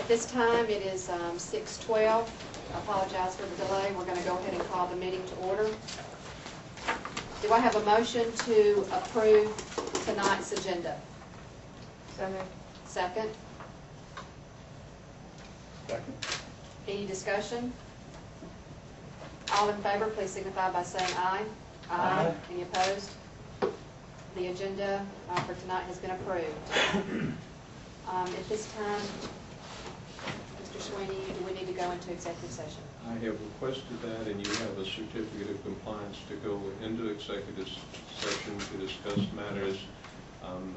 this time it is 6:12. I apologize for the delay. We're going to go ahead and call the meeting to order. Do I have a motion to approve tonight's agenda? So moved. Second? Second. Any discussion? All in favor, please signify by saying aye. Aye. Any opposed? The agenda for tonight has been approved. At this time, Mr. Sweeney, do we need to go into executive session? I have requested that, and you have a certificate of compliance to go into executive session to discuss matters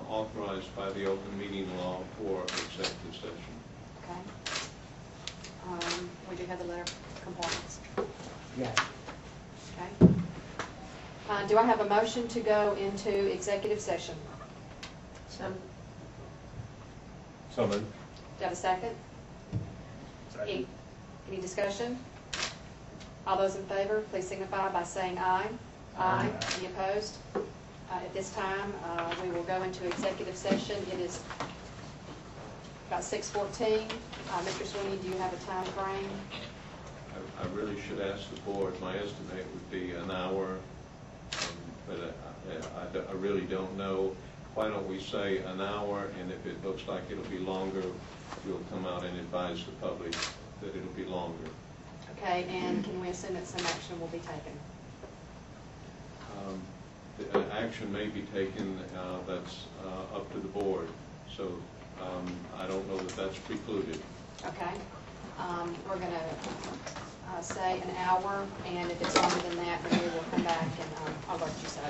authorized by the open meeting law for executive session. Okay. We do have the letter of compliance. Yes. Okay. Do I have a motion to go into executive session? So moved. Do you have a second? Second. Any discussion? All those in favor, please signify by saying aye. Aye. Any opposed? At this time, we will go into executive session. It is about 6:14. Mr. Sweeney, do you have a time frame? I really should ask the board. My estimate would be an hour, but I really don't know. Why don't we say an hour, and if it looks like it'll be longer, we'll come out and advise the public that it'll be longer. Okay, and can we assume that some action will be taken? The action may be taken that's up to the board, so I don't know that that's precluded. Okay. We're going to say an hour, and if it's longer than that, then we will come back and I'll let you say it.